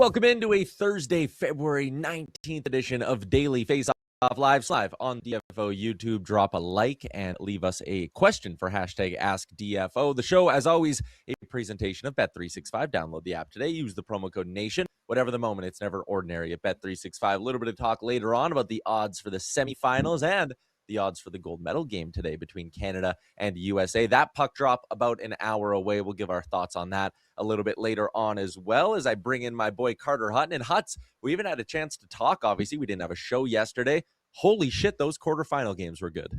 Welcome into a Thursday, February 19th edition of Daily Faceoff live on DFO YouTube. Drop a like and leave us a question for hashtag askdfo. The show, as always, a presentation of Bet365. Download the app today. Use the promo code NATION. Whatever the moment, it's never ordinary at Bet365. A little bit of talk later on about the odds for the semifinals and the odds for the gold medal game today between Canada and USA. That puck drop about an hour away. We'll give our thoughts on that a little bit later on, as well as I bring in my boy Carter Hutton. And Huts, we even had a chance to talk. Obviously, we didn't have a show yesterday. Holy shit, those quarterfinal games were good.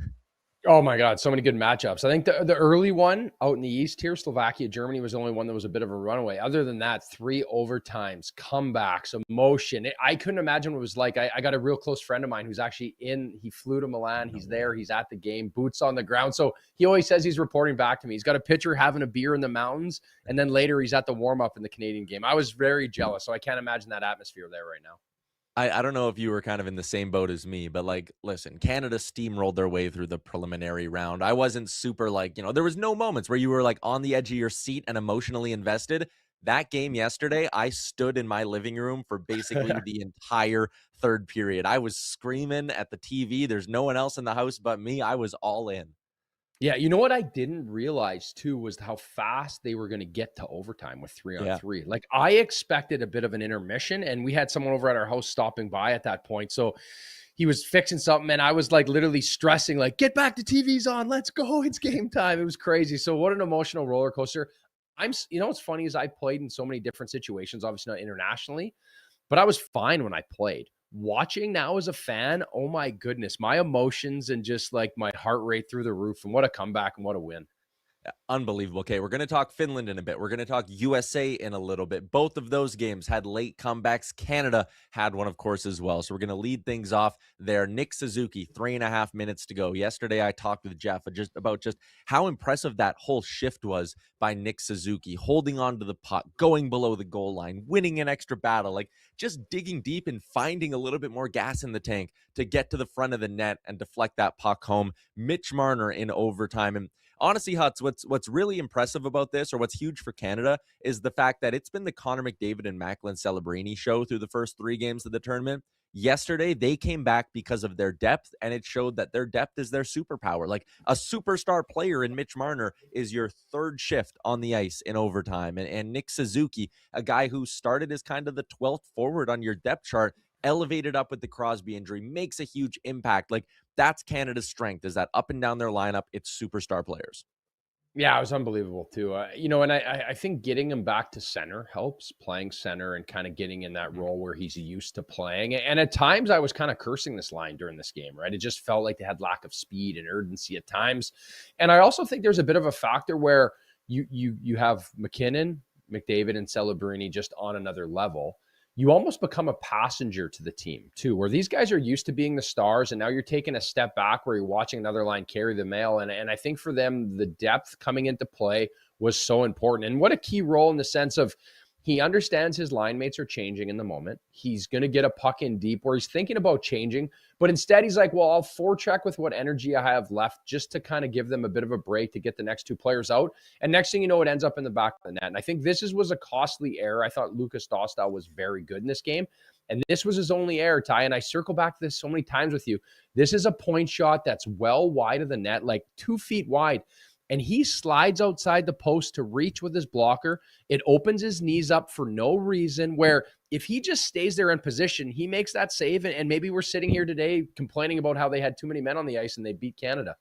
Oh my God, so many good matchups. I think the early one out in the East here, Slovakia, Germany was the only one that was a bit of a runaway. Other than that, 3 overtimes, comebacks, emotion. I couldn't imagine what it was like. I got a real close friend of mine who's actually he flew to Milan. He's there. He's at the game, boots on the ground. So he always says he's reporting back to me. He's got a picture having a beer in the mountains. And then later he's at the warm-up in the Canadian game. I was very jealous. So I can't imagine that atmosphere there right now. I don't know if you were kind of in the same boat as me, but listen, Canada steamrolled their way through the preliminary round. I wasn't super there was no moments where you were on the edge of your seat and emotionally invested. That game yesterday, I stood in my living room for basically the entire third period. I was screaming at the TV. There's no one else in the house but me. I was all in. Yeah, you know what I didn't realize too was how fast they were going to get to overtime with 3-on-3. Like I expected a bit of an intermission, and we had someone over at our house stopping by at that point. So he was fixing something, and I was literally stressing, get back to TV's on, let's go, it's game time. It was crazy. So what an emotional roller coaster. What's funny is I played in so many different situations, obviously not internationally, but I was fine when I played. Watching now as a fan, oh my goodness, my emotions and just my heart rate through the roof, and what a comeback and what a win. Unbelievable. Okay, we're going to talk Finland in a bit. We're going to talk USA in a little bit. Both of those games had late comebacks. Canada had one, of course, as well. So we're going to lead things off there. Nick Suzuki, 3.5 minutes to go. Yesterday, I talked with Jeff about how impressive that whole shift was by Nick Suzuki, holding on to the puck, going below the goal line, winning an extra battle, just digging deep and finding a little bit more gas in the tank to get to the front of the net and deflect that puck home. Mitch Marner in overtime. And honestly, Huts, what's really impressive about this, or what's huge for Canada, is the fact that it's been the Connor McDavid and Macklin Celebrini show through the first 3 games of the tournament. Yesterday, they came back because of their depth, and it showed that their depth is their superpower. A superstar player in Mitch Marner is your third shift on the ice in overtime. And Nick Suzuki, a guy who started as kind of the 12th forward on your depth chart, elevated up with the Crosby injury, makes a huge impact. That's Canada's strength, is that up and down their lineup, it's superstar players. Yeah, it was unbelievable too. And I think getting him back to center helps, playing center and kind of getting in that role where he's used to playing. And at times I was kind of cursing this line during this game, right? It just felt like they had lack of speed and urgency at times. And I also think there's a bit of a factor where you have McKinnon, McDavid, and Celebrini just on another level. You almost become a passenger to the team too, where these guys are used to being the stars, and now you're taking a step back where you're watching another line carry the mail. And I think for them, the depth coming into play was so important. And what a key role in the sense of he understands his line mates are changing in the moment. He's going to get a puck in deep where he's thinking about changing, but instead he's like, well, I'll forecheck with what energy I have left just to kind of give them a bit of a break to get the next 2 players out. And next thing you know, it ends up in the back of the net. And I think was a costly error. I thought Lucas Dostal was very good in this game. And this was his only error, Ty. And I circle back to this so many times with you. This is a point shot that's well wide of the net, 2 feet wide. And he slides outside the post to reach with his blocker. It opens his knees up for no reason, where if he just stays there in position, he makes that save. And maybe we're sitting here today complaining about how they had too many men on the ice and they beat Canada.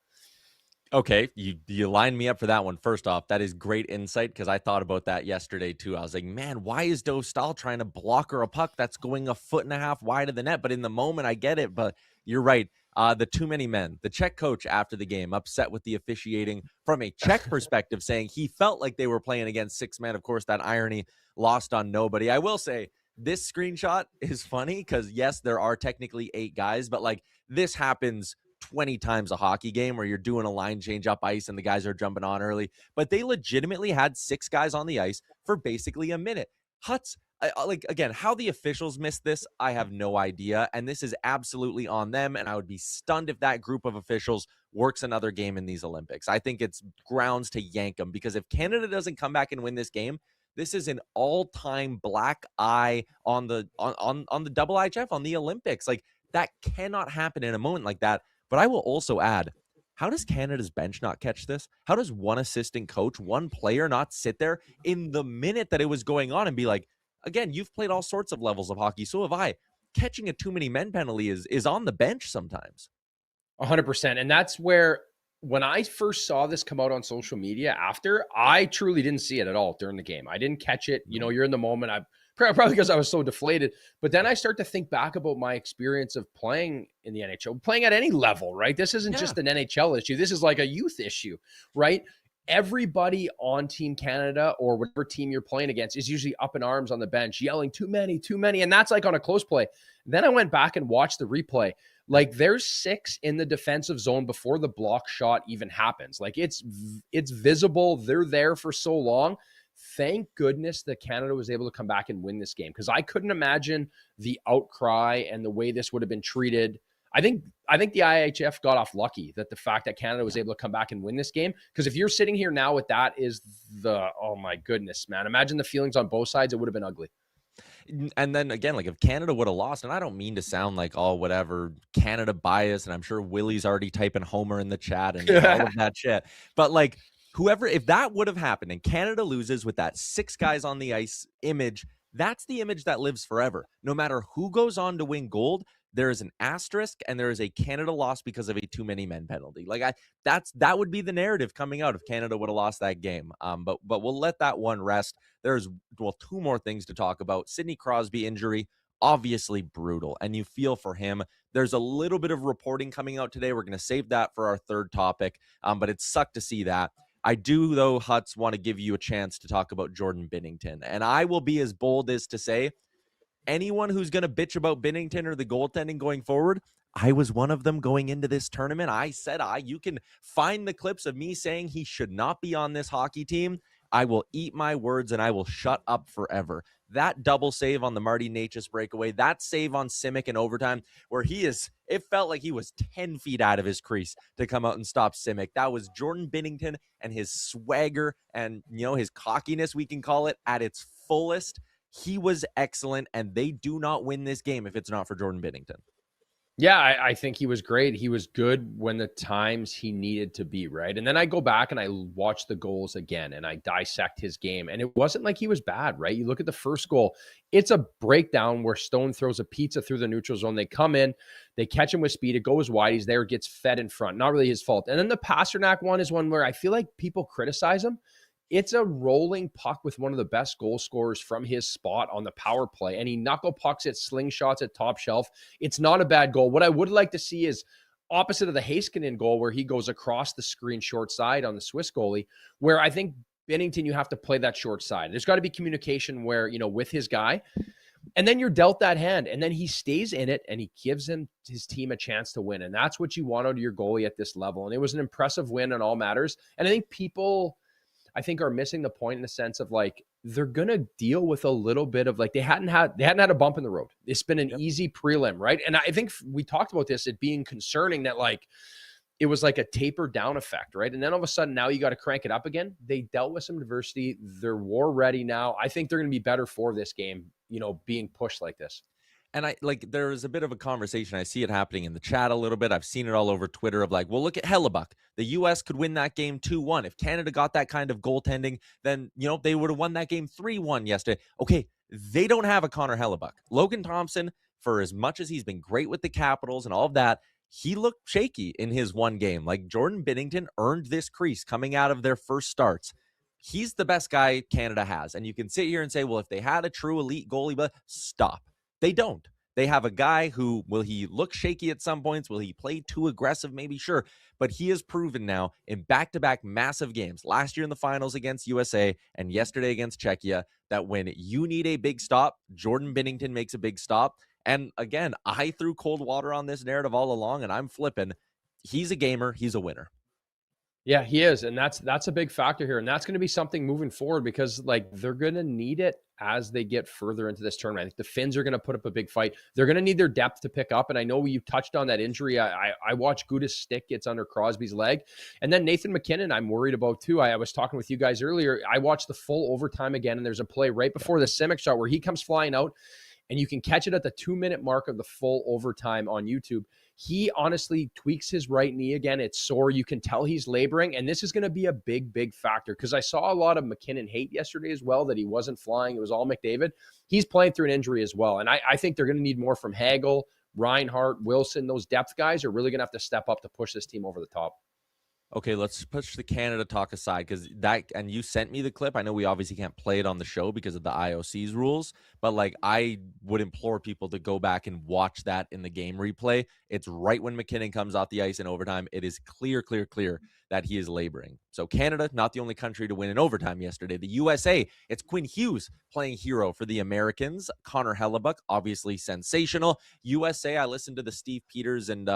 Okay, you lined me up for that one. First off, that is great insight, because I thought about that yesterday too. I was like, man, why is Dostal trying to block a puck that's going 1.5 feet wide of the net? But in the moment, I get it. But you're right. The too many men. The Czech coach after the game upset with the officiating from a Czech perspective, saying he felt like they were playing against 6 men. Of course, that irony lost on nobody. I will say this screenshot is funny because, yes, there are technically 8 guys, but this happens 20 times a hockey game where you're doing a line change up ice and the guys are jumping on early. But they legitimately had 6 guys on the ice for basically a minute. Huts, again, how the officials missed this, I have no idea. And this is absolutely on them. And I would be stunned if that group of officials works another game in these Olympics. I think it's grounds to yank them, because if Canada doesn't come back and win this game, This is an all-time black eye on the on the double IHF, on the Olympics. Like, that cannot happen in a moment like that. But I will also add, how does Canada's bench not catch this? How does one assistant coach, one player not sit there in the minute that it was going on and be like, again, you've played all sorts of levels of hockey, so have I. Catching a too many men penalty is on the bench sometimes. 100%. And that's where, when I first saw this come out on social media after, I truly didn't see it at all during the game. I didn't catch it. You know, you're in the moment. I probably because I was so deflated. But then I start to think back about my experience of playing in the NHL, playing at any level, right? This isn't just an NHL issue. This is like a youth issue, right? Everybody on Team Canada or whatever team you're playing against is usually up in arms on the bench, yelling, too many, too many. And that's like on a close play. Then I went back and watched the replay. Like, there's 6 in the defensive zone before the block shot even happens. Like, it's visible. They're there for so long. Thank goodness that Canada was able to come back and win this game, because I couldn't imagine the outcry and the way this would have been treated. I think the IHF got off lucky that the fact that Canada was able to come back and win this game, because if you're sitting here now with that, oh my goodness, man, imagine the feelings on both sides. It would have been ugly. And then again, like, if Canada would have lost, and I don't mean to sound like, oh, whatever, Canada bias, and I'm sure Willie's already typing Homer in the chat and all of that shit. But like, whoever, if that would have happened and Canada loses with that 6 guys on the ice image, that's the image that lives forever. No matter who goes on to win gold, there is an asterisk and there is a Canada loss because of a too many men penalty. Like, that would be the narrative coming out if Canada would have lost that game. But we'll let that one rest. There's 2 more things to talk about. Sidney Crosby injury, obviously brutal, and you feel for him. There's a little bit of reporting coming out today. We're going to save that for our third topic, but it sucked to see that. I do, though, Huts, want to give you a chance to talk about Jordan Binnington, and I will be as bold as to say, anyone who's going to bitch about Binnington or the goaltending going forward, I was one of them going into this tournament. I said, you can find the clips of me saying he should not be on this hockey team. I will eat my words and I will shut up forever. That double save on the Marty Necas breakaway, that save on Simic in overtime, where it felt like he was 10 feet out of his crease to come out and stop Simic. That was Jordan Binnington and his swagger and, his cockiness, we can call it, at its fullest. He was excellent, and they do not win this game if it's not for Jordan Binnington. Yeah, I think he was great. He was good when the times he needed to be, right? And then I go back and I watch the goals again and I dissect his game. And it wasn't like he was bad, right? You look at the first goal, it's a breakdown where Stone throws a pizza through the neutral zone. They come in, they catch him with speed. It goes wide. He's there, gets fed in front. Not really his fault. And then the Pasternak one is one where I feel like people criticize him. It's a rolling puck with one of the best goal scorers from his spot on the power play, and he knuckle pucks it, slingshots at top shelf. It's not a bad goal. What I would like to see is opposite of the Heiskanen goal, where he goes across the screen short side on the Swiss goalie, where I think Binnington, you have to play that short side. There's got to be communication where, with his guy, and then you're dealt that hand, and then he stays in it, and he gives his team a chance to win, and that's what you want out of your goalie at this level. And it was an impressive win on all matters, and I think people are missing the point in the sense of, like, they're going to deal with a little bit of, like, they hadn't had a bump in the road. It's been an easy prelim, right? And I think we talked about this, it being concerning that, like, it was like a tapered down effect, right? And then all of a sudden now you got to crank it up again. They dealt with some adversity. They're war ready now. I think they're going to be better for this game, being pushed like this. And there is a bit of a conversation. I see it happening in the chat a little bit. I've seen it all over Twitter of like, well, look at Hellebuyck. The U.S. could win that game 2-1. If Canada got that kind of goaltending, then, they would have won that game 3-1 yesterday. Okay, they don't have a Connor Hellebuyck. Logan Thompson, for as much as he's been great with the Capitals and all of that, he looked shaky in his one game. Like, Jordan Binnington earned this crease coming out of their first starts. He's the best guy Canada has. And you can sit here and say, well, if they had a true elite goalie, but stop. They don't. They have a guy who, will he look shaky at some points? Will he play too aggressive? Maybe, sure. But he has proven now in back-to-back massive games, last year in the finals against USA and yesterday against Czechia, that when you need a big stop, Jordan Binnington makes a big stop. And again, I threw cold water on this narrative all along, and I'm flipping. He's a gamer. He's a winner. Yeah, he is, and that's a big factor here, and that's going to be something moving forward because like they're going to need it as they get further into this tournament. I think the Finns are going to put up a big fight. They're going to need their depth to pick up, and I know you touched on that injury. I watched Guda's stick gets under Crosby's leg, and then Nathan McKinnon I'm worried about too. I was talking with you guys earlier. I watched the full overtime again, and there's a play right before the Simic shot where he comes flying out, and you can catch it at the 2-minute mark of the full overtime on YouTube. He honestly tweaks his right knee again. It's sore. You can tell he's laboring. And this is going to be a big, big factor because I saw a lot of McKinnon hate yesterday as well that he wasn't flying. It was all McDavid. He's playing through an injury as well. And I think they're going to need more from Hagel, Reinhart, Wilson. Those depth guys are really going to have to step up to push this team over the top. Okay, let's push the Canada talk aside because that, and you sent me the clip. I know we obviously can't play it on the show because of the IOC's rules, but like I would implore people to go back and watch that in the game replay. It's right when McKinnon comes off the ice in overtime. It is clear that he is laboring. So Canada, not the only country to win in overtime yesterday. The USA, it's Quinn Hughes playing hero for the Americans. Connor Hellebuyck, obviously sensational. USA, I listened to the Steve Peters and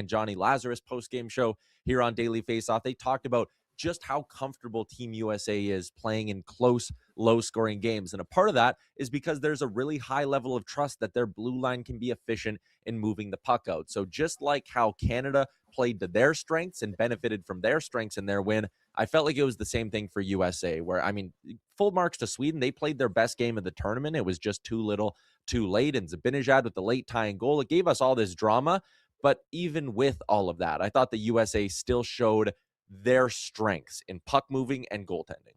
Johnny Lazarus post-game show here on Daily Faceoff. They talked about just how comfortable Team USA is playing in close, low-scoring games. And a part of that is because there's a really high level of trust that their blue line can be efficient in moving the puck out. So just like how Canada played to their strengths and benefited from their strengths in their win, I felt like it was the same thing for USA, where, I mean, full marks to Sweden. They played their best game of the tournament. It was just too little, too late. And Zibanejad with the late tying goal, it gave us all this drama. But even with all of that, I thought the USA still showed their strengths in puck moving and goaltending.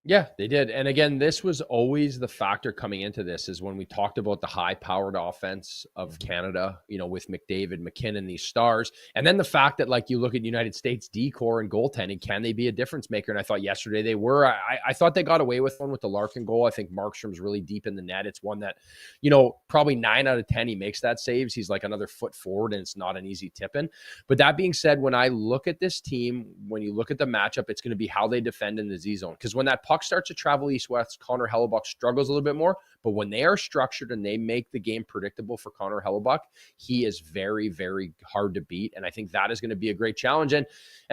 Yeah, they did. And again, this was always the factor coming into this is when we talked about the high-powered offense of Canada, you know, with McDavid, McKinnon, these stars. And then the fact that, like, you look at United States decor and goaltending, can they be a difference maker? And I thought yesterday they were. I thought they got away with one with the Larkin goal. I think Markstrom's really deep in the net. It's one that, you know, probably 9 out of 10 he makes that saves. He's like another foot forward, and it's not an easy tip-in. But that being said, when I look at this team, when you look at the matchup, it's going to be how they defend in the Z zone. Because when that puck starts to travel east-west, Connor Hellebuyck struggles a little bit more. But when they are structured and they make the game predictable for Connor Hellebuyck, he is very, very hard to beat. And I think that is going to be a great challenge. And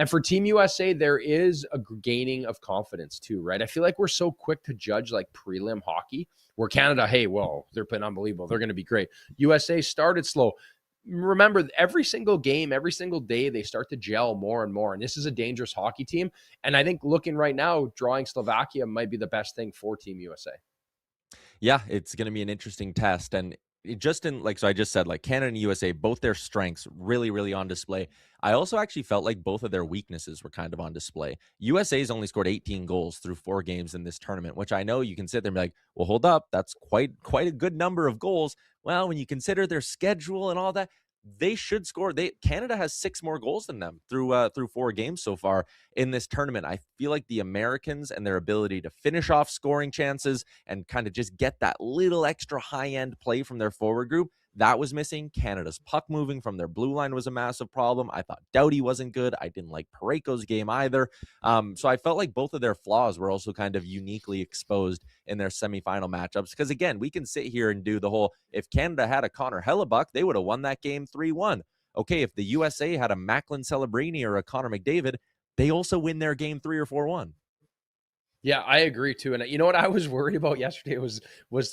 for Team USA, there is a gaining of confidence too, right? I feel like we're so quick to judge like prelim hockey, where Canada, hey, well, they're playing unbelievable. They're going to be great. USA started slow. Remember, every single game, every single day, they start to gel more and more. And this is a dangerous hockey team. And I think looking right now, drawing Slovakia might be the best thing for Team USA. Yeah, it's going to be an interesting test. And just in, like, so I just said, like, Canada and USA, both their strengths really, really on display. I also actually felt like both of their weaknesses were kind of on display. USA's only scored 18 goals through 4 games in this tournament, which I know you can sit there and be like, well, hold up, that's quite a good number of goals. Well, when you consider their schedule and all that, they should score. Canada has 6 more goals than them through 4 games so far in this tournament. I feel like the Americans and their ability to finish off scoring chances and kind of just get that little extra high-end play from their forward group, that was missing. Canada's puck moving from their blue line was a massive problem. I thought Doughty wasn't good. I didn't like Parayko's game either. So I felt like both of their flaws were also kind of uniquely exposed in their semifinal matchups. Because again, we can sit here and do the whole, if Canada had a Connor Hellebuyck, they would have won that game 3-1. Okay, if the USA had a Macklin Celebrini or a Connor McDavid, they also win their game 3 or 4-1. Yeah, I agree too. And you know what I was worried about yesterday was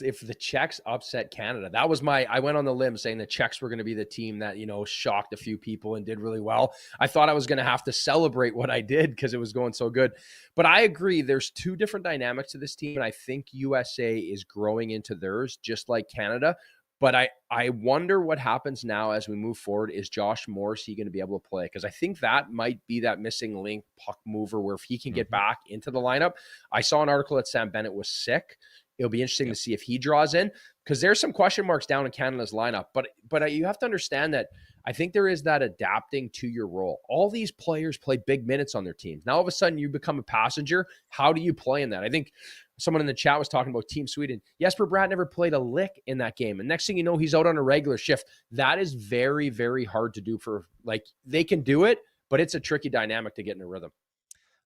if the Czechs upset Canada. That was I went on the limb saying the Czechs were going to be the team that, you know, shocked a few people and did really well. I thought I was going to have to celebrate what I did because it was going so good. But I agree, there's 2 different dynamics to this team. And I think USA is growing into theirs just like Canada. But I wonder what happens now as we move forward. Is Josh Morrissey going to be able to play? Because I think that might be that missing link puck mover where if he can get back into the lineup. I saw an article that Sam Bennett was sick. It'll be interesting to see if he draws in because there's some question marks down in Canada's lineup. But you have to understand that I think there is that adapting to your role. All these players play big minutes on their teams. Now all of a sudden you become a passenger. How do you play in that? I think someone in the chat was talking about Team Sweden. Jesper Bratt never played a lick in that game. And next thing you know, he's out on a regular shift. That is very, very hard to do for, like, they can do it, but it's a tricky dynamic to get in a rhythm.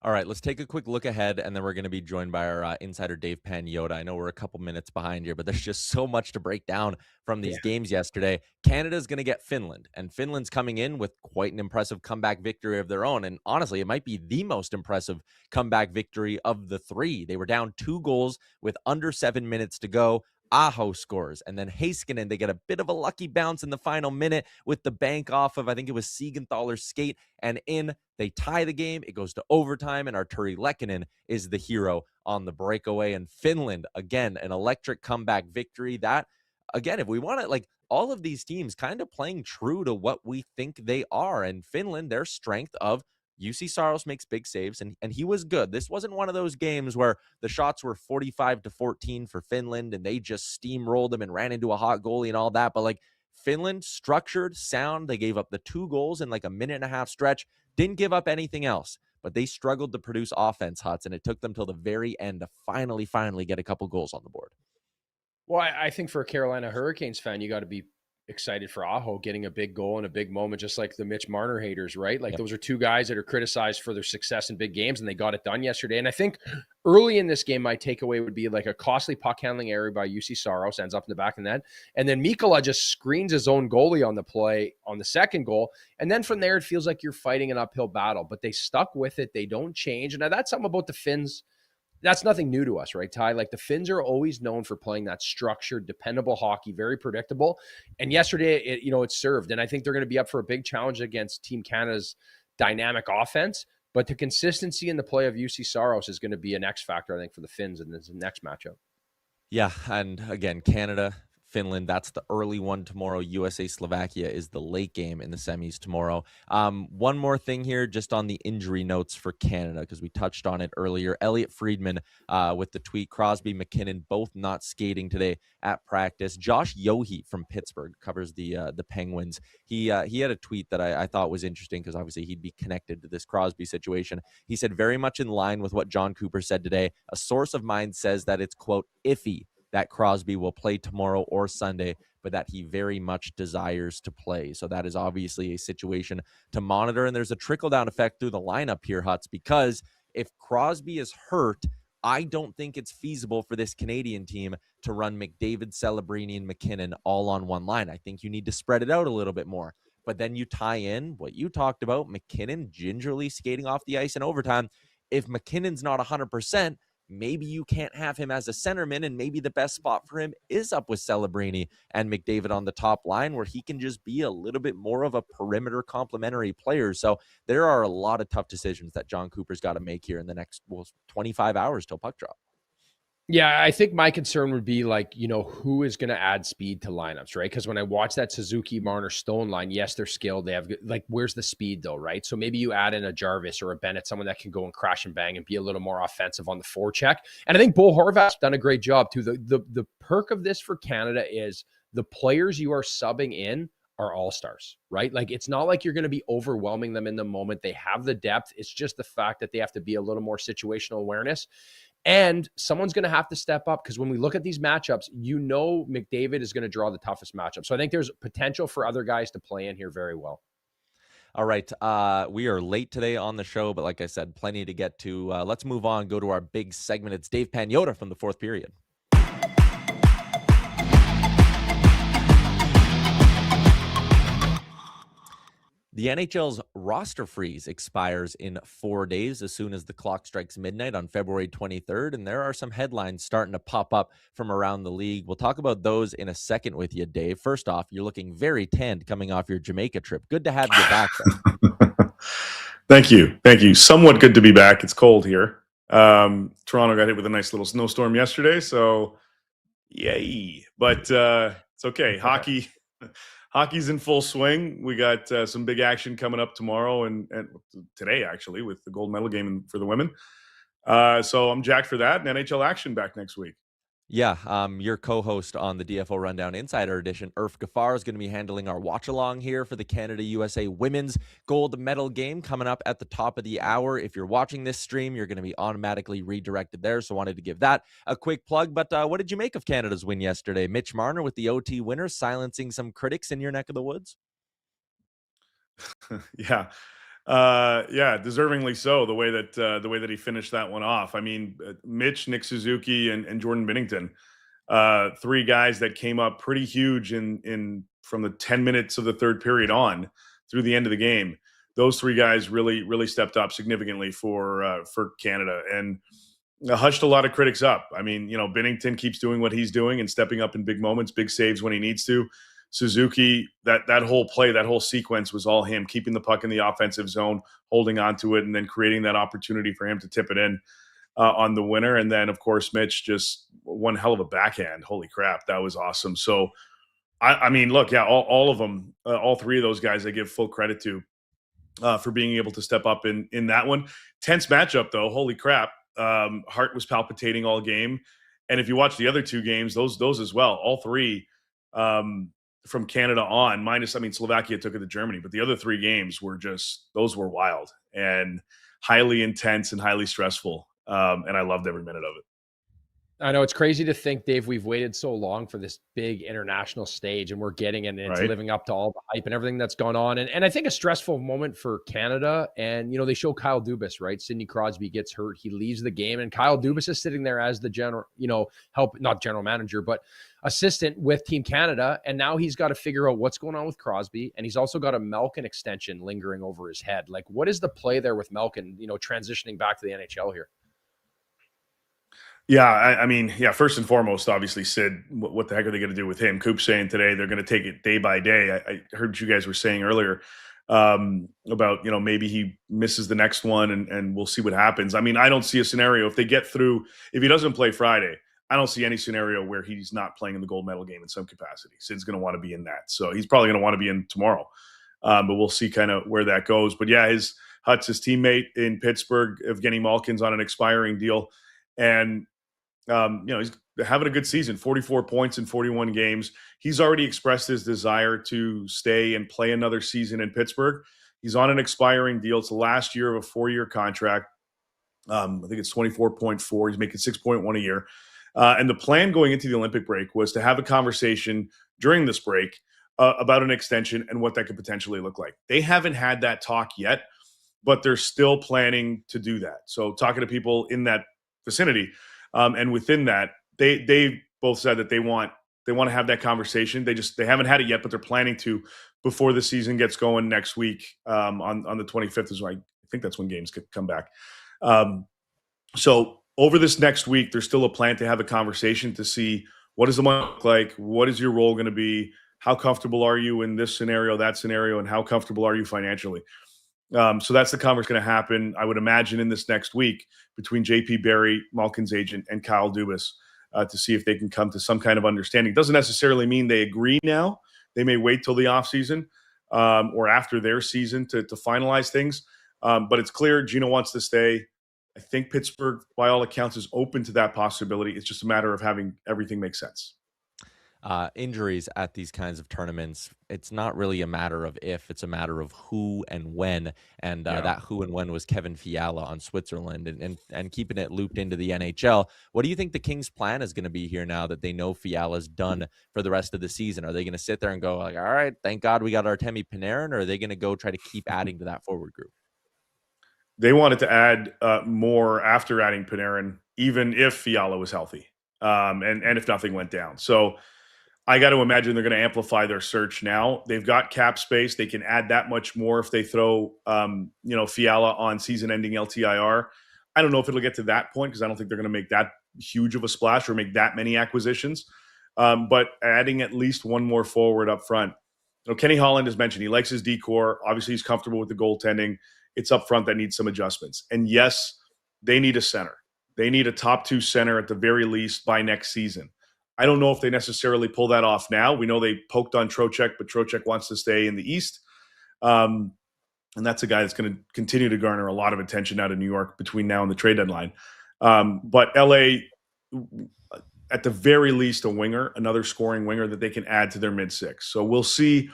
All right, let's take a quick look ahead, and then we're going to be joined by our insider Dave Pagnotta. I know we're a couple minutes behind here, but there's just so much to break down from these Yeah. games yesterday. Canada's going to get Finland, and Finland's coming in with quite an impressive comeback victory of their own. And honestly, it might be the most impressive comeback victory of the three. They were down 2 goals with under 7 minutes to go. Aho scores, and then Heiskanen, they get a bit of a lucky bounce in the final minute with the bank off of, I think it was Siegenthaler's skate, and in. They tie the game. It goes to overtime, and Arturi Lehkonen is the hero on the breakaway. And Finland, again, an electric comeback victory. That, again, if we want to, like, all of these teams kind of playing true to what we think they are. And Finland, their strength of UC Saros makes big saves, and he was good. This wasn't one of those games where the shots were 45-14 for Finland, and they just steamrolled them and ran into a hot goalie and all that. But, like, Finland, structured, sound. They gave up the 2 goals in like a minute and a half stretch. Didn't give up anything else, but they struggled to produce offense, Huts, and it took them till the very end to finally get a couple goals on the board. Well, I think for a Carolina Hurricanes fan, you got to be excited for Aho getting a big goal in a big moment, just like the Mitch Marner haters, right? Like those are two guys that are criticized for their success in big games, and they got it done yesterday. And I think early in this game, my takeaway would be like a costly puck handling error by UC Saros, ends up in the back of the net. And then Mikkola just screens his own goalie on the play on the second goal. And then from there, it feels like you're fighting an uphill battle, but they stuck with it. They don't change. And that's something about the Finns. That's nothing new to us, right, Ty? Like the Finns are always known for playing that structured, dependable hockey, very predictable. And yesterday, it served. And I think they're going to be up for a big challenge against Team Canada's dynamic offense. But the consistency in the play of UC Saros is going to be an X factor, I think, for the Finns in this next matchup. Yeah, and again, Canada, Finland, that's the early one tomorrow. USA, Slovakia is the late game in the semis tomorrow. One more thing here, just on the injury notes for Canada, because we touched on it earlier. Elliot Friedman with the tweet, Crosby, McKinnon, both not skating today at practice. Josh Yohe from Pittsburgh covers the Penguins. He had a tweet that I thought was interesting because obviously he'd be connected to this Crosby situation. He said, very much in line with what John Cooper said today, a source of mine says that it's, quote, iffy that Crosby will play tomorrow or Sunday, but that he very much desires to play. So that is obviously a situation to monitor. And there's a trickle-down effect through the lineup here, Huts, because if Crosby is hurt, I don't think it's feasible for this Canadian team to run McDavid, Celebrini, and McKinnon all on one line. I think you need to spread it out a little bit more. But then you tie in what you talked about, McKinnon gingerly skating off the ice in overtime. If McKinnon's not 100%, maybe you can't have him as a centerman, and maybe the best spot for him is up with Celebrini and McDavid on the top line, where he can just be a little bit more of a perimeter complementary player. So there are a lot of tough decisions that John Cooper's got to make here in the next 25 hours till puck drop. Yeah, I think my concern would be like, who is going to add speed to lineups, right? Because when I watch that Suzuki, Marner, Stone line, yes, they're skilled. They have, like, where's the speed though, right? So maybe you add in a Jarvis or a Bennett, someone that can go and crash and bang and be a little more offensive on the forecheck. And I think Bo Horvat's done a great job too. The perk of this for Canada is the players you are subbing in are all-stars, right? Like, it's not like you're going to be overwhelming them in the moment. They have the depth. It's just the fact that they have to be a little more situational awareness. And someone's going to have to step up, because when we look at these matchups, McDavid is going to draw the toughest matchup. So I think there's potential for other guys to play in here very well. All right. We are late today on the show, but like I said, plenty to get to. Let's move on, go to our big segment. It's Dave Pagnotta from the fourth period. The NHL's roster freeze expires in 4 days as soon as the clock strikes midnight on February 23rd, and there are some headlines starting to pop up from around the league. We'll talk about those in a second with you, Dave. First off, you're looking very tanned coming off your Jamaica trip. Good to have you back, though. Thank you. Somewhat good to be back. It's cold here. Toronto got hit with a nice little snowstorm yesterday, so yay. But it's okay. Hockey's in full swing. We got some big action coming up tomorrow and today, actually, with the gold medal game for the women. So I'm jacked for that, and NHL action back next week. Yeah, your co-host on the DFO Rundown Insider Edition, Irf Gafar, is going to be handling our watch-along here for the Canada-USA Women's Gold Medal game coming up at the top of the hour. If you're watching this stream, you're going to be automatically redirected there, so wanted to give that a quick plug. But what did you make of Canada's win yesterday? Mitch Marner with the OT winner, silencing some critics in your neck of the woods? Yeah. Yeah, deservingly so. The way that he finished that one off. I mean, Mitch, Nick Suzuki, and Jordan Binnington, three guys that came up pretty huge in from the 10 minutes of the third period on through the end of the game. Those three guys really stepped up significantly for Canada and hushed a lot of critics up. I mean, Binnington keeps doing what he's doing and stepping up in big moments, big saves when he needs to. Suzuki, that whole play, that whole sequence was all him, keeping the puck in the offensive zone, holding on to it, and then creating that opportunity for him to tip it in on the winner. And then, of course, Mitch, just one hell of a backhand. Holy crap, that was awesome. So, I mean, look, yeah, all of them, all three of those guys, I give full credit to for being able to step up in that one. Tense matchup, though. Holy crap. Heart was palpitating all game. And if you watch the other two games, those as well, all three from Canada on, minus, I mean, Slovakia took it to Germany, but the other three games were those were wild and highly intense and highly stressful. And I loved every minute of it. I know it's crazy to think, Dave, we've waited so long for this big international stage and we're getting it and it's living up to all the hype and everything that's gone on. And I think a stressful moment for Canada. And, they show Kyle Dubas, right? Sidney Crosby gets hurt. He leaves the game and Kyle Dubas is sitting there as the not general manager, but assistant with Team Canada. And now he's got to figure out what's going on with Crosby. And he's also got a Malkin extension lingering over his head. Like, what is the play there with Malkin, transitioning back to the NHL here? Yeah, I mean, first and foremost, obviously, Sid, what the heck are they going to do with him? Coop's saying today they're going to take it day by day. I heard you guys were saying earlier about, maybe he misses the next one and we'll see what happens. I mean, I don't see a scenario if they get through, if he doesn't play Friday, I don't see any scenario where he's not playing in the gold medal game in some capacity. Sid's going to want to be in that. So he's probably going to want to be in tomorrow. But we'll see kind of where that goes. But yeah, his teammate in Pittsburgh, Evgeny Malkin's on an expiring deal. And he's having a good season, 44 points in 41 games. He's already expressed his desire to stay and play another season in Pittsburgh. He's on an expiring deal. It's the last year of a 4-year contract. I think it's 24.4. He's making 6.1 a year. And the plan going into the Olympic break was to have a conversation during this break about an extension and what that could potentially look like. They haven't had that talk yet, but they're still planning to do that. So talking to people in that vicinity, and within that, they both said that they want to have that conversation. They haven't had it yet, but they're planning to before the season gets going next week. On the 25th is when I think that's when games could come back. So over this next week, there's still a plan to have a conversation to see what does the money look like, what is your role going to be, how comfortable are you in this scenario, that scenario, and how comfortable are you financially. So that's the conversation going to happen, I would imagine, in this next week between JP Barry, Malkin's agent, and Kyle Dubas to see if they can come to some kind of understanding. Doesn't necessarily mean they agree now. They may wait till the offseason or after their season to finalize things. But it's clear Gino wants to stay. I think Pittsburgh, by all accounts, is open to that possibility. It's just a matter of having everything make sense. Injuries at these kinds of tournaments, it's not really a matter of if, it's a matter of who and when. And that who and when was Kevin Fiala on Switzerland and keeping it looped into the NHL. What do you think the Kings' plan is going to be here now that they know Fiala's done for the rest of the season? Are they going to sit there and go like, all right, thank God we got Artemi Panarin, or are they going to go try to keep adding to that forward group? They wanted to add more after adding Panarin, even if Fiala was healthy and if nothing went down. So I got to imagine they're going to amplify their search now. They've got cap space. They can add that much more if they throw, Fiala on season-ending LTIR. I don't know if it'll get to that point because I don't think they're going to make that huge of a splash or make that many acquisitions. But adding at least one more forward up front. Kenny Holland has mentioned he likes his decor. Obviously, he's comfortable with the goaltending. It's up front that needs some adjustments. And yes, they need a center. They need a top 2 center at the very least by next season. I don't know if they necessarily pull that off now. We know they poked on Trocheck, but Trocheck wants to stay in the East. And that's a guy that's going to continue to garner a lot of attention out of New York between now and the trade deadline. But LA, at the very least, a winger, another scoring winger that they can add to their mid-six. So we'll see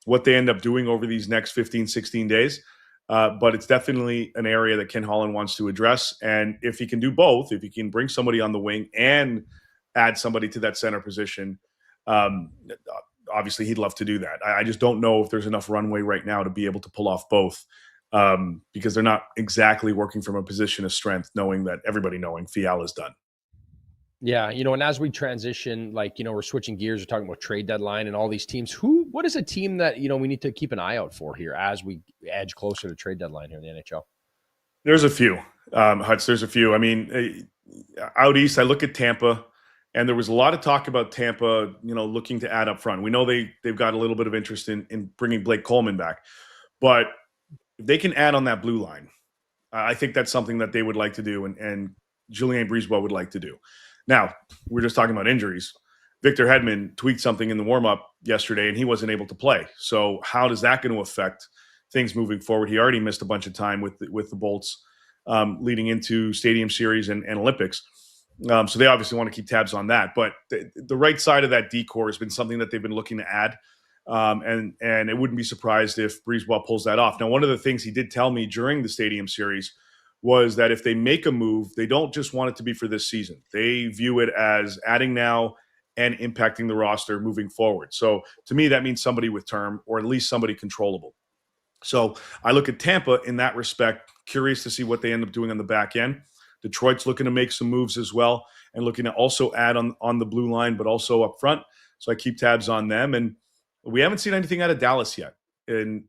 what they end up doing over these next 15, 16 days. But it's definitely an area that Ken Holland wants to address. And if he can do both, if he can bring somebody on the wing and add somebody to that center position, obviously he'd love to do that. I just don't know if there's enough runway right now to be able to pull off both because they're not exactly working from a position of strength, knowing that everybody knowing Fiala is done. Yeah, and as we transition, we're switching gears, we're talking about trade deadline and all these teams. What is a team that, we need to keep an eye out for here as we edge closer to trade deadline here in the NHL? There's a few, Huts. There's a few. I mean, out east, I look at Tampa, and there was a lot of talk about Tampa, looking to add up front. We know they've got a little bit of interest in bringing Blake Coleman back, but if they can add on that blue line, I think that's something that they would like to do, and Julien Brisebois would like to do. Now, we're just talking about injuries. Victor Hedman tweaked something in the warm-up yesterday, and he wasn't able to play. So how is that going to affect things moving forward? He already missed a bunch of time with the Bolts leading into Stadium Series and Olympics. So they obviously want to keep tabs on that. But the right side of that decor has been something that they've been looking to add. And it wouldn't be surprised if Brisebois pulls that off. Now, one of the things he did tell me during the Stadium Series was that if they make a move, they don't just want it to be for this season. They view it as adding now and impacting the roster moving forward. So to me, that means somebody with term, or at least somebody controllable. So I look at Tampa in that respect, curious to see what they end up doing on the back end. Detroit's looking to make some moves as well, and looking to also add on the blue line, but also up front. So I keep tabs on them. And we haven't seen anything out of Dallas yet. And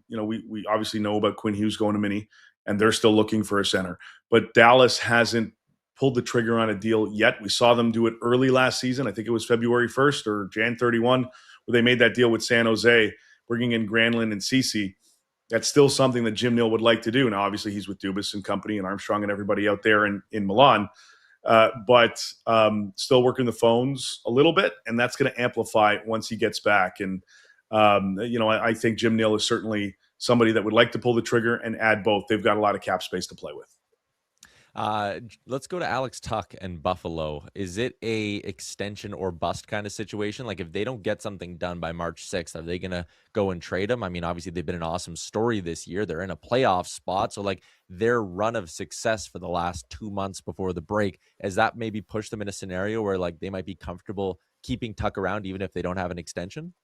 we obviously know about Quinn Hughes going to Mini, and they're still looking for a center. But Dallas hasn't pulled the trigger on a deal yet. We saw them do it early last season. I think it was February 1st or Jan 31, where they made that deal with San Jose, bringing in Granlund and Ceci. That's still something that Jim Nill would like to do. Now, obviously, he's with Dubas and company and Armstrong and everybody out there in Milan. But still working the phones a little bit, and that's going to amplify once he gets back. And, I think Jim Nill is certainly somebody that would like to pull the trigger and add both. They've got a lot of cap space to play with. Let's go to Alex Tuch and Buffalo. Is it a extension or bust kind of situation? Like, if they don't get something done by March 6th, are they going to go and trade him? I mean, obviously they've been an awesome story this year. They're in a playoff spot. So like their run of success for the last 2 months before the break, has that maybe pushed them in a scenario where like they might be comfortable keeping Tuch around even if they don't have an extension?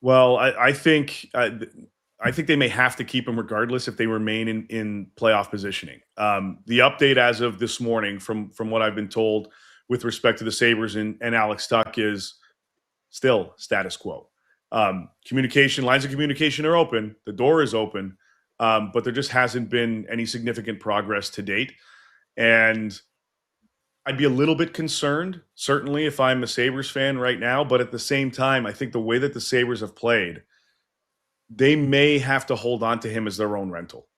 Well, I think they may have to keep him regardless if they remain in playoff positioning. The update as of this morning, from what I've been told with respect to the Sabres and Alex Tuch, is still status quo. Lines of communication are open. The door is open, but there just hasn't been any significant progress to date. And I'd be a little bit concerned, certainly, if I'm a Sabres fan right now. But at the same time, I think the way that the Sabres have played, they may have to hold on to him as their own rental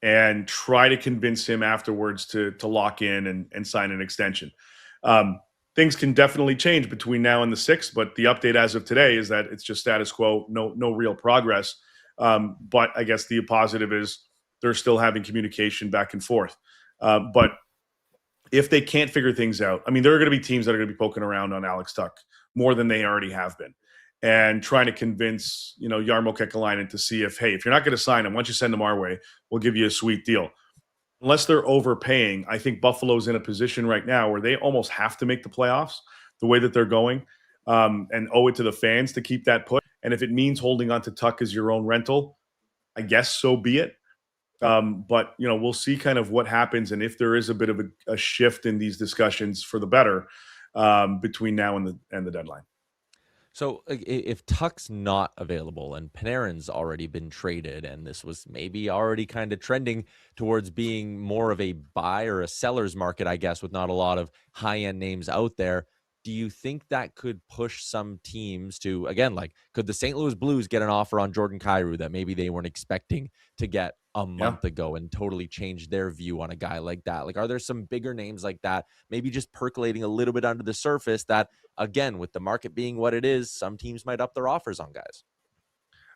and try to convince him afterwards to lock in and sign an extension. Things can definitely change between now and the 6th, but the update as of today is that it's just status quo, no real progress. But I guess the positive is they're still having communication back and forth. But if they can't figure things out, I mean, there are going to be teams that are going to be poking around on Alex Tuch more than they already have been, and trying to convince, Yaremchuk to see if you're not going to sign him, why don't you send him our way? We'll give you a sweet deal. Unless they're overpaying, I think Buffalo's in a position right now where they almost have to make the playoffs the way that they're going, and owe it to the fans to keep that put. And if it means holding on to Tuch as your own rental, I guess so be it. But, we'll see kind of what happens, and if there is a bit of a shift in these discussions for the better between now and the deadline. So if Tuch's not available and Panarin's already been traded, and this was maybe already kind of trending towards being more of a buy or a seller's market, I guess, with not a lot of high-end names out there, do you think that could push some teams to, again, like, could the St. Louis Blues get an offer on Jordan Kyrou that maybe they weren't expecting to get a month ago and totally change their view on a guy like that? Like, are there some bigger names like that, maybe just percolating a little bit under the surface that, again, with the market being what it is, some teams might up their offers on guys?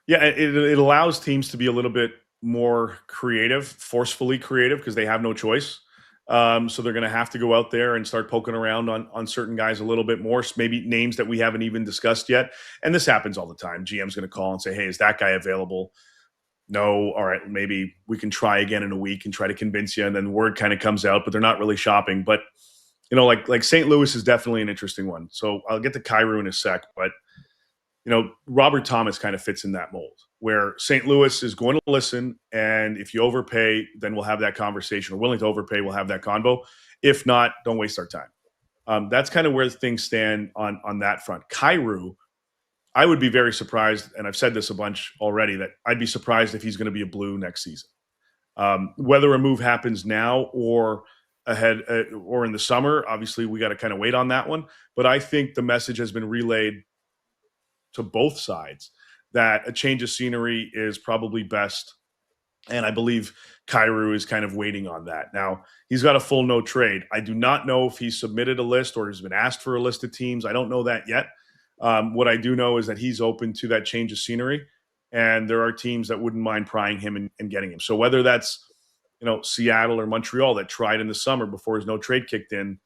Yeah, it allows teams to be a little bit more creative, forcefully creative, because they have no choice. So they're going to have to go out there and start poking around on certain guys a little bit more, maybe names that we haven't even discussed yet. And this happens all the time. GM's going to call and say, hey, is that guy available? No. All right, maybe we can try again in a week and try to convince you. And then word kind of comes out, but they're not really shopping. But, like St. Louis is definitely an interesting one. So I'll get to Kyrou in a sec. But, Robert Thomas kind of fits in that mold where St. Louis is going to listen. And if you overpay, then we'll have that conversation. Or willing to overpay, we'll have that convo. If not, don't waste our time. That's kind of where things stand on that front. Kyrou, I would be very surprised, and I've said this a bunch already, that I'd be surprised if he's going to be a Blue next season. Whether a move happens now or ahead or in the summer, obviously we got to kind of wait on that one. But I think the message has been relayed to both sides that a change of scenery is probably best. And I believe Kyrou is kind of waiting on that. Now, he's got a full no trade. I do not know if he's submitted a list or has been asked for a list of teams. I don't know that yet. What I do know is that he's open to that change of scenery, and there are teams that wouldn't mind prying him and getting him. So whether that's Seattle or Montreal that tried in the summer before his no trade kicked in,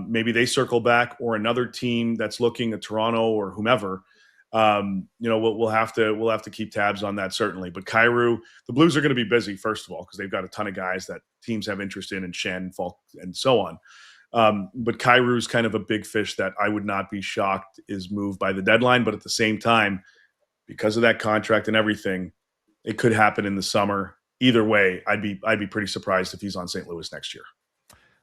maybe they circle back, or another team that's looking at Toronto or whomever. We'll have to keep tabs on that, certainly. But Kyrou, the Blues are going to be busy, first of all, because they've got a ton of guys that teams have interest in, and Shen, Falk, and so on. But Kyrou's kind of a big fish that I would not be shocked is moved by the deadline. But at the same time, because of that contract and everything, it could happen in the summer. Either way, I'd be pretty surprised if he's on St. Louis next year.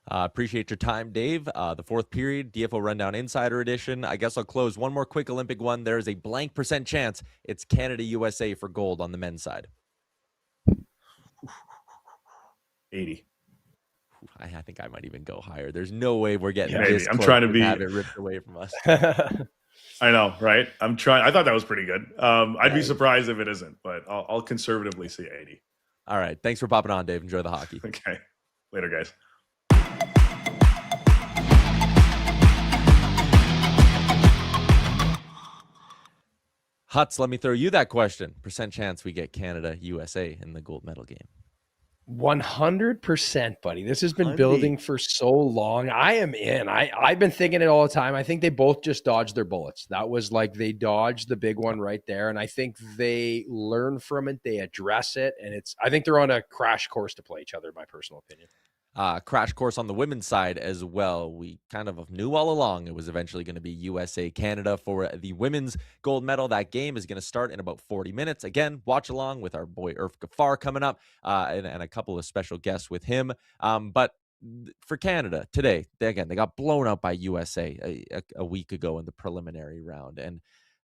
Appreciate your time, Dave. The fourth period, DFO Rundown Insider Edition. I guess I'll close one more quick Olympic one. There is a blank % chance it's Canada-USA for gold on the men's side. 80. I think I might even go higher. There's no way we're getting this I'm trying to have it ripped away from us. I know, right? I'm trying. I thought that was pretty good. I'd be surprised if it isn't, but I'll conservatively say 80. All right. Thanks for popping on, Dave. Enjoy the hockey. Okay. Later, guys. Huts, let me throw you that question. % chance we get Canada-USA in the gold medal game. 100%, buddy. This has been building for so long. I am in. I've been thinking it all the time. I think they both just dodged their bullets. That was like they dodged the big one right there. And I think they learn from it. They address it. And I think they're on a crash course to play each other, in my personal opinion. Crash course on the women's side as well. We kind of knew all along it was eventually going to be USA-Canada for the women's gold medal. That game is going to start in about 40 minutes. Again, watch along with our boy Irf Gafar coming up and a couple of special guests with him. But for Canada today, they got blown out by USA a week ago in the preliminary round. And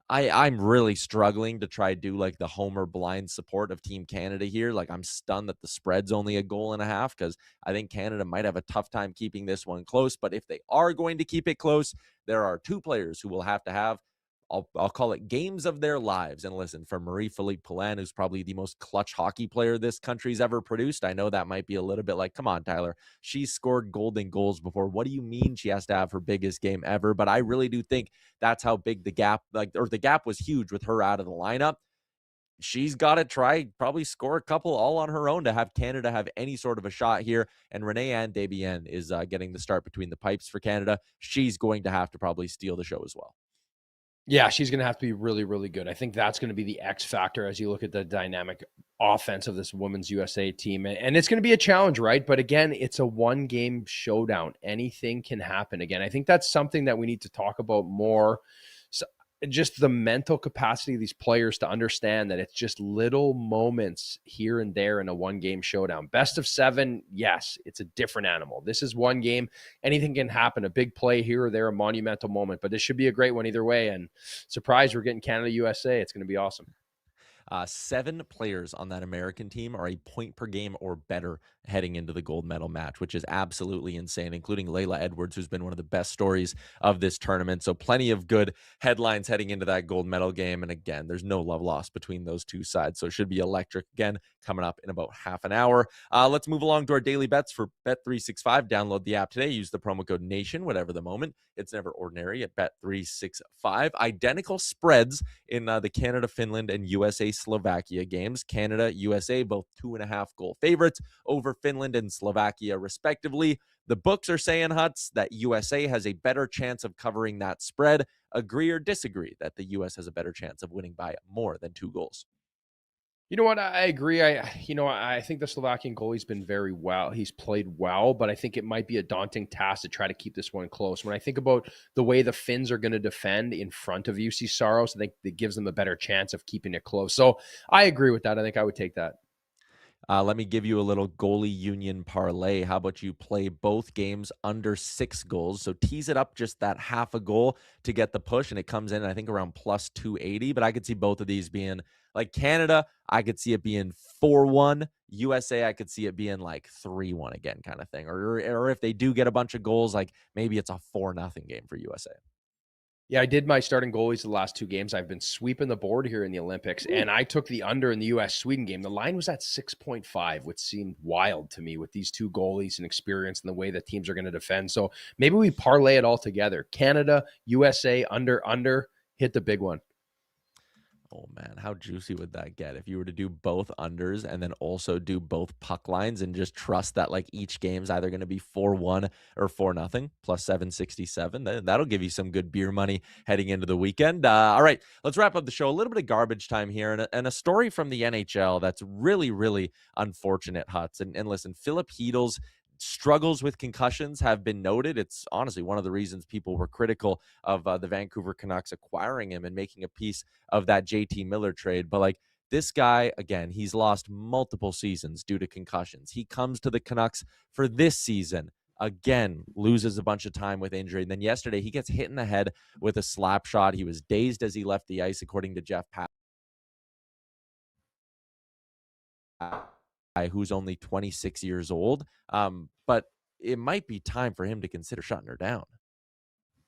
I'm really struggling to try to do like the homer blind support of Team Canada here. Like, I'm stunned that the spread's only a goal and a half, because I think Canada might have a tough time keeping this one close. But if they are going to keep it close, there are two players who will have to have, I'll call it, games of their lives. And listen, for Marie-Philippe Poulin, who's probably the most clutch hockey player this country's ever produced, I know that might be a little bit like, come on, Tyler, she's scored golden goals before. What do you mean she has to have her biggest game ever? But I really do think that's how big the gap, the gap was huge with her out of the lineup. She's got to probably score a couple all on her own to have Canada have any sort of a shot here. And Renee-Anne Desbiens is getting the start between the pipes for Canada. She's going to have to probably steal the show as well. Yeah, she's going to have to be really, really good. I think that's going to be the X factor as you look at the dynamic offense of this women's USA team. And it's going to be a challenge, right? But again, it's a one-game showdown. Anything can happen. Again, I think that's something that we need to talk about more. So just the mental capacity of these players to understand that it's just little moments here and there in a one-game showdown. Best of 7, yes, it's a different animal. This is one game. Anything can happen. A big play here or there, a monumental moment. But this should be a great one either way. And surprise, we're getting Canada-USA. It's going to be awesome. 7 players on that American team are a point per game or better heading into the gold medal match, which is absolutely insane, including Layla Edwards, who's been one of the best stories of this tournament. So plenty of good headlines heading into that gold medal game. And again, there's no love lost between those two sides. So it should be electric again, coming up in about half an hour. Let's move along to our daily bets for Bet365. Download the app today. Use the promo code NATION, whatever the moment. It's never ordinary at Bet365. Identical spreads in the Canada, Finland, and USA-Slovakia games. Canada, USA, both 2.5 goal favorites over Finland and Slovakia, respectively. The books are saying, Huts, that USA has a better chance of covering that spread. Agree or disagree that the US has a better chance of winning by more than 2 goals? You know what? I agree. I think the Slovakian goalie's been very well. He's played well, but I think it might be a daunting task to try to keep this one close. When I think about the way the Finns are going to defend in front of UC Saros, I think it gives them a better chance of keeping it close. So I agree with that. I think I would take that. Let me give you a little goalie union parlay. How about you play both games under 6 goals? So tease it up just that half a goal to get the push, and it comes in, I think, around plus 280. But I could see both of these being like Canada. I could see it being 4-1. USA, I could see it being like 3-1 again, kind of thing. Or if they do get a bunch of goals, like maybe it's a 4-0 game for USA. Yeah, I did my starting goalies the last 2 games. I've been sweeping the board here in the Olympics, and I took the under in the US-Sweden game. The line was at 6.5, which seemed wild to me with these 2 goalies and experience and the way that teams are going to defend. So maybe we parlay it all together. Canada, USA, under, hit the big one. Oh, man, how juicy would that get if you were to do both unders and then also do both puck lines and just trust that like each game's either going to be 4-1 or 4-0 plus 767. That'll give you some good beer money heading into the weekend. All right, let's wrap up the show. A little bit of garbage time here and a story from the NHL that's really, really unfortunate, Huts. And listen, Philip Heedle's struggles with concussions have been noted. It's honestly one of the reasons people were critical of the Vancouver Canucks acquiring him and making a piece of that JT Miller trade. But like this guy, again, he's lost multiple seasons due to concussions. He comes to the Canucks for this season, again, loses a bunch of time with injury. And then yesterday he gets hit in the head with a slap shot. He was dazed as he left the ice, according to Jeff Pat, who's only 26 years old. But it might be time for him to consider shutting her down.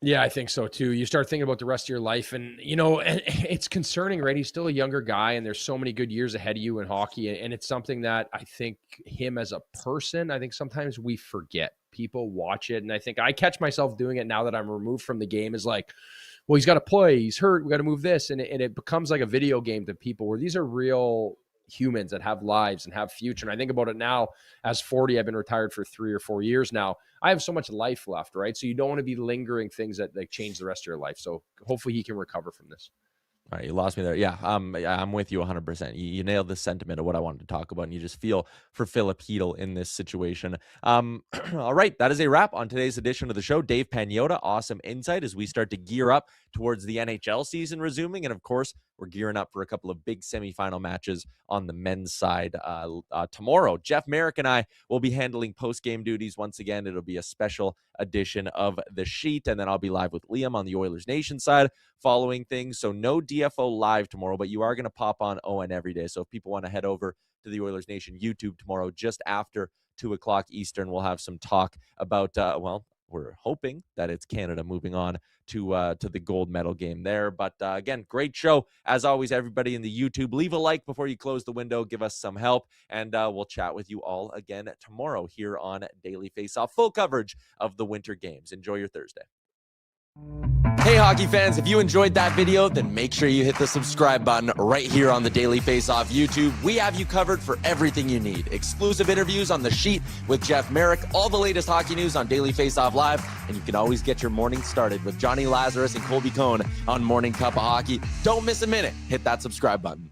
Yeah, I think so too. You start thinking about the rest of your life and, it's concerning, right? He's still a younger guy and there's so many good years ahead of you in hockey. And it's something that I think him as a person, I think sometimes we forget. People watch it. And I think I catch myself doing it now that I'm removed from the game is like, well, he's got to play. He's hurt. We got to move this. And it becomes like a video game to people where these are real humans that have lives and have future. And I think about it now as 40, I've been retired for 3 or 4 years now. I have so much life left, right? So you don't want to be lingering things that like change the rest of your life. So hopefully he can recover from this. All right, you lost me there. Yeah, I'm with you 100%. You nailed the sentiment of what I wanted to talk about, and you just feel for Philip Heedle in this situation. All right, that is a wrap on today's edition of the show. Dave Pagnotta, awesome insight as we start to gear up towards the NHL season resuming, and of course, we're gearing up for a couple of big semifinal matches on the men's side tomorrow. Jeff Merrick and I will be handling post-game duties once again. It'll be a special edition of The Sheet, and then I'll be live with Liam on the Oilers Nation side following things. So no DFO live tomorrow, but you are going to pop on ON every day. So if people want to head over to the Oilers Nation YouTube tomorrow, just after 2 o'clock Eastern, we'll have some talk about, we're hoping that it's Canada moving on to the gold medal game there. But again, great show. As always, everybody in the YouTube, leave a like before you close the window. Give us some help. And we'll chat with you all again tomorrow here on Daily Faceoff. Full coverage of the Winter Games. Enjoy your Thursday. Hey, hockey fans, if you enjoyed that video, then make sure you hit the subscribe button right here on the Daily Faceoff YouTube. We have you covered for everything you need. Exclusive interviews on The Sheet with Jeff Merrick, all the latest hockey news on Daily Faceoff Live, and you can always get your morning started with Johnny Lazarus and Colby Cohn on Morning Cup of Hockey. Don't miss a minute. Hit that subscribe button.